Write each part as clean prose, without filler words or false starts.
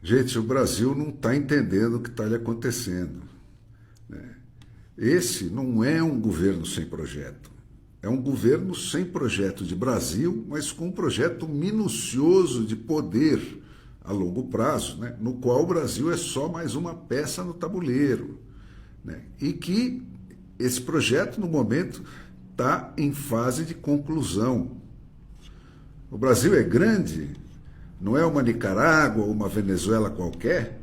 Gente, o Brasil não está entendendo o que está lhe acontecendo, né? Esse não é um governo sem projeto. É um governo sem projeto de Brasil, mas com um projeto minucioso de poder a longo prazo, né? No qual o Brasil é só mais uma peça no tabuleiro, né? E que esse projeto, no momento, está em fase de conclusão. O Brasil é grande, não é uma Nicarágua ou uma Venezuela qualquer.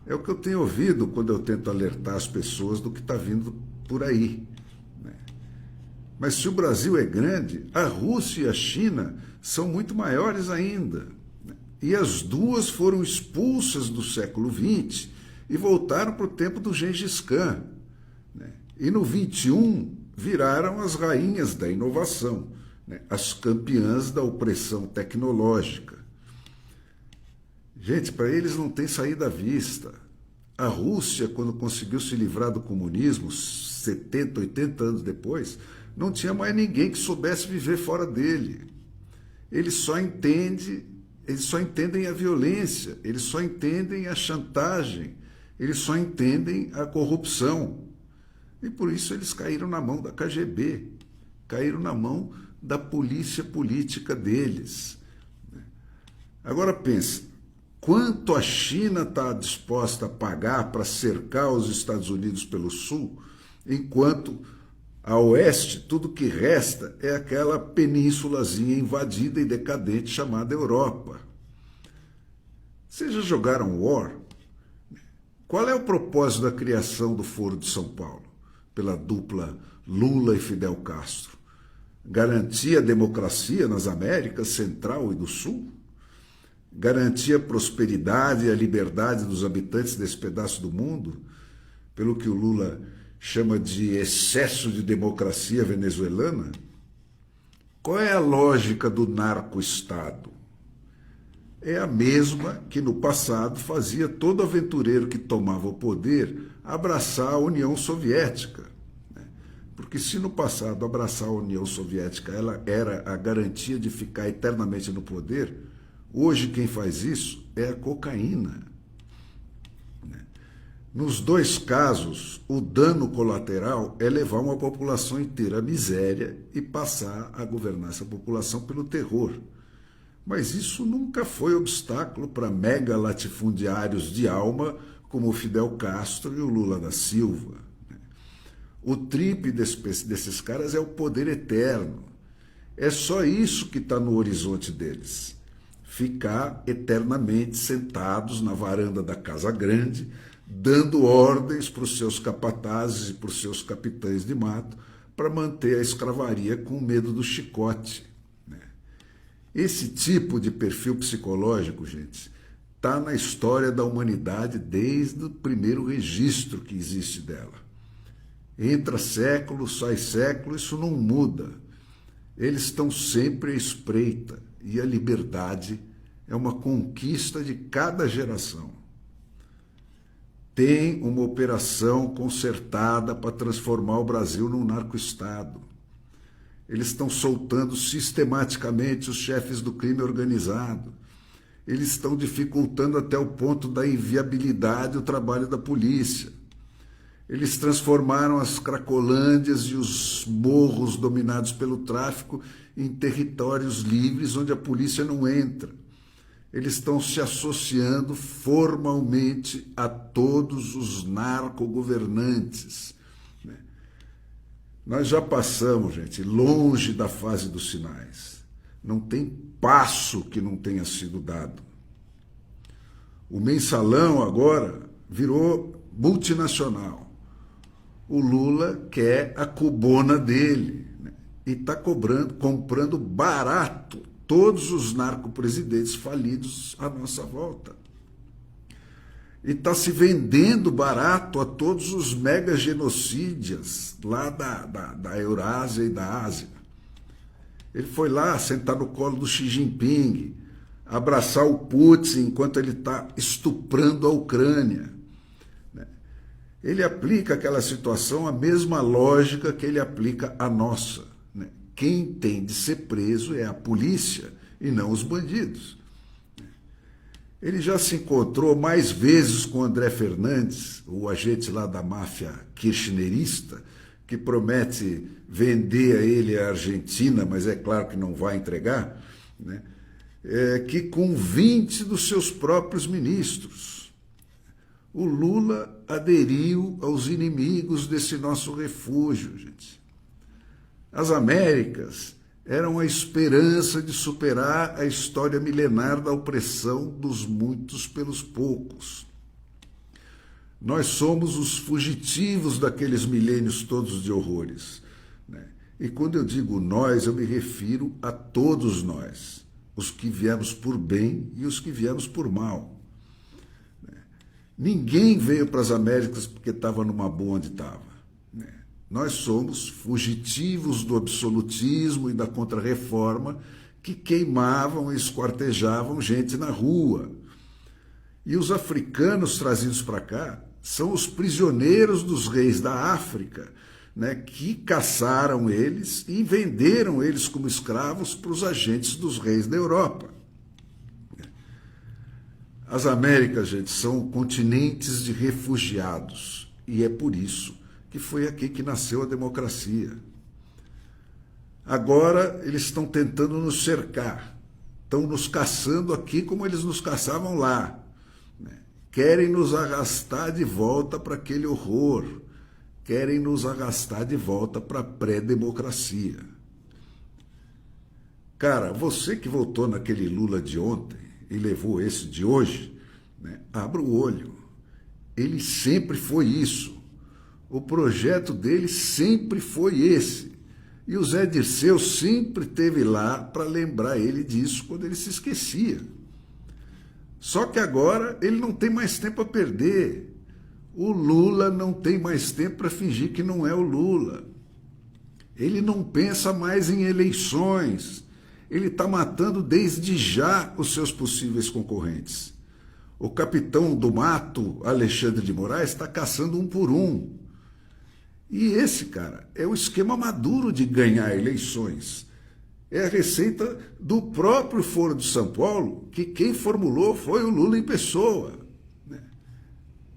É o que eu tenho ouvido quando eu tento alertar as pessoas do que está vindo por aí, né? Mas se o Brasil é grande, a Rússia e a China são muito maiores ainda, né? E as duas foram expulsas do século XX e voltaram para o tempo do Gengis Khan, né? E no XXI viraram as rainhas da inovação, né? As campeãs da opressão tecnológica. Gente, para eles não tem saída à vista. A Rússia, quando conseguiu se livrar do comunismo, 70, 80 anos depois, não tinha mais ninguém que soubesse viver fora dele. Eles só entendem a violência, eles só entendem a chantagem, eles só entendem a corrupção. E por isso eles caíram na mão da KGB, caíram na mão da polícia política deles. Agora pensa, quanto a China está disposta a pagar para cercar os Estados Unidos pelo sul, enquanto a oeste tudo que resta é aquela penínsulazinha invadida e decadente chamada Europa. Vocês já jogaram War? Qual é o propósito da criação do Foro de São Paulo, pela dupla Lula e Fidel Castro? Garantir a democracia nas Américas Central e do Sul? Garantir a prosperidade e a liberdade dos habitantes desse pedaço do mundo, pelo que o Lula chama de excesso de democracia venezuelana? Qual é a lógica do narco-estado? É a mesma que no passado fazia todo aventureiro que tomava o poder abraçar a União Soviética, né? Porque se no passado abraçar a União Soviética ela era a garantia de ficar eternamente no poder, hoje quem faz isso é a cocaína. Nos dois casos, o dano colateral é levar uma população inteira à miséria e passar a governar essa população pelo terror. Mas isso nunca foi obstáculo para mega latifundiários de alma como o Fidel Castro e o Lula da Silva. O trip desses caras é o poder eterno. É só isso que está no horizonte deles. Ficar eternamente sentados na varanda da Casa Grande, dando ordens para os seus capatazes e para os seus capitães de mato para manter a escravaria com medo do chicote, né? Esse tipo de perfil psicológico, gente, está na história da humanidade desde o primeiro registro que existe dela. Entra século, sai século, isso não muda. Eles estão sempre à espreita e a liberdade é uma conquista de cada geração. Tem uma operação concertada para transformar o Brasil num narco-estado. Eles estão soltando sistematicamente os chefes do crime organizado. Eles estão dificultando até o ponto da inviabilidade o trabalho da polícia. Eles transformaram as cracolândias e os morros dominados pelo tráfico em territórios livres onde a polícia não entra. Eles estão se associando formalmente a todos os narcogovernantes, né? Nós já passamos, gente, longe da fase dos sinais. Não tem passo que não tenha sido dado. O mensalão agora virou multinacional. O Lula quer a cubona dele, né? E está comprando barato todos os narcopresidentes falidos à nossa volta. E está se vendendo barato a todos os mega genocídios lá da Eurásia e da Ásia. Ele foi lá sentar no colo do Xi Jinping, abraçar o Putin enquanto ele está estuprando a Ucrânia. Ele aplica àquela situação a mesma lógica que ele aplica à nossa, né? Quem tem de ser preso é a polícia e não os bandidos. Ele já se encontrou mais vezes com André Fernandes, o agente lá da máfia kirchnerista, que promete vender a ele a Argentina, mas é claro que não vai entregar, né? Que com 20 dos seus próprios ministros. O Lula aderiu aos inimigos desse nosso refúgio, gente. As Américas eram a esperança de superar a história milenar da opressão dos muitos pelos poucos. Nós somos os fugitivos daqueles milênios todos de horrores, né? E quando eu digo nós, eu me refiro a todos nós, os que viemos por bem e os que viemos por mal. Ninguém veio para as Américas porque estava numa boa onde estava. Nós somos fugitivos do absolutismo e da contra-reforma que queimavam e esquartejavam gente na rua. E os africanos trazidos para cá são os prisioneiros dos reis da África, né, que caçaram eles e venderam eles como escravos para os agentes dos reis da Europa. As Américas, gente, são continentes de refugiados, e é por isso que foi aqui que nasceu a democracia. Agora eles estão tentando nos cercar, estão nos caçando aqui como eles nos caçavam lá, né? Querem nos arrastar de volta para aquele horror, querem nos arrastar de volta para a pré-democracia. Cara, você que votou naquele Lula de ontem e levou esse de hoje, né, abra o olho. Ele sempre foi isso. O projeto dele sempre foi esse. E o Zé Dirceu sempre esteve lá para lembrar ele disso quando ele se esquecia. Só que agora ele não tem mais tempo a perder. O Lula não tem mais tempo para fingir que não é o Lula. Ele não pensa mais em eleições. Ele está matando desde já os seus possíveis concorrentes. O capitão do mato, Alexandre de Moraes, está caçando um por um. E esse, cara, é o esquema maduro de ganhar eleições. É a receita do próprio Foro de São Paulo, que quem formulou foi o Lula em pessoa.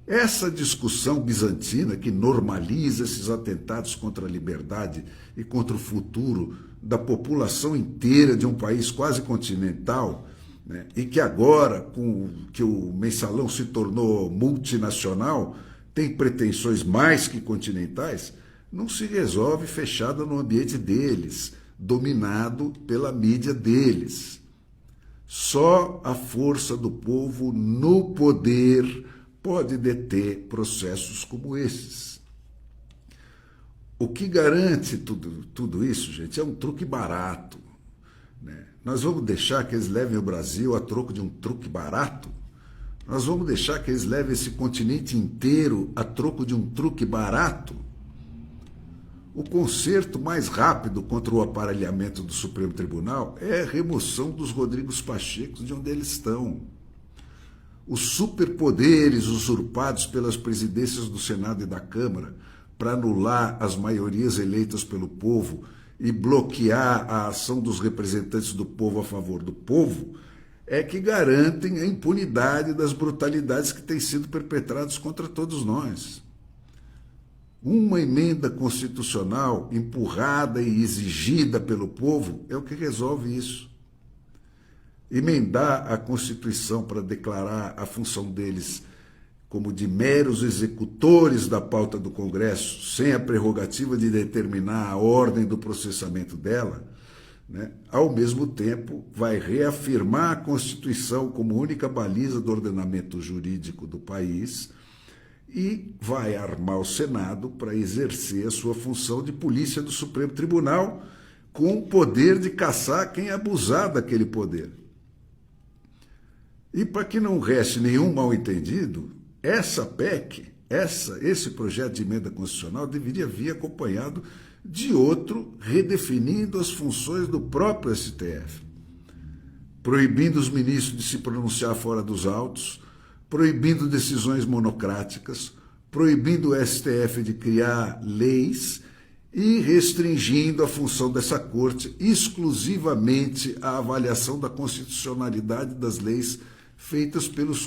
Essa discussão bizantina que normaliza esses atentados contra a liberdade e contra o futuro da população inteira de um país quase continental, né, e que agora, com que o mensalão se tornou multinacional, tem pretensões mais que continentais, não se resolve fechada no ambiente deles, dominado pela mídia deles. Só a força do povo no poder pode deter processos como esses. O que garante tudo isso, gente, é um truque barato, né? Nós vamos deixar que eles levem o Brasil a troco de um truque barato? Nós vamos deixar que eles levem esse continente inteiro a troco de um truque barato? O conserto mais rápido contra o aparelhamento do Supremo Tribunal é a remoção dos Rodrigos Pachecos de onde eles estão. Os superpoderes usurpados pelas presidências do Senado e da Câmara para anular as maiorias eleitas pelo povo e bloquear a ação dos representantes do povo a favor do povo é que garantem a impunidade das brutalidades que têm sido perpetradas contra todos nós. Uma emenda constitucional empurrada e exigida pelo povo é o que resolve isso. Emendar a Constituição para declarar a função deles como de meros executores da pauta do Congresso, sem a prerrogativa de determinar a ordem do processamento dela, né, ao mesmo tempo vai reafirmar a Constituição como única baliza do ordenamento jurídico do país e vai armar o Senado para exercer a sua função de polícia do Supremo Tribunal com o poder de caçar quem abusar daquele poder. E para que não reste nenhum mal-entendido, essa PEC, esse projeto de emenda constitucional deveria vir acompanhado de outro redefinindo as funções do próprio STF, proibindo os ministros de se pronunciar fora dos autos, proibindo decisões monocráticas, proibindo o STF de criar leis e restringindo a função dessa corte exclusivamente à avaliação da constitucionalidade das leis feitas pelos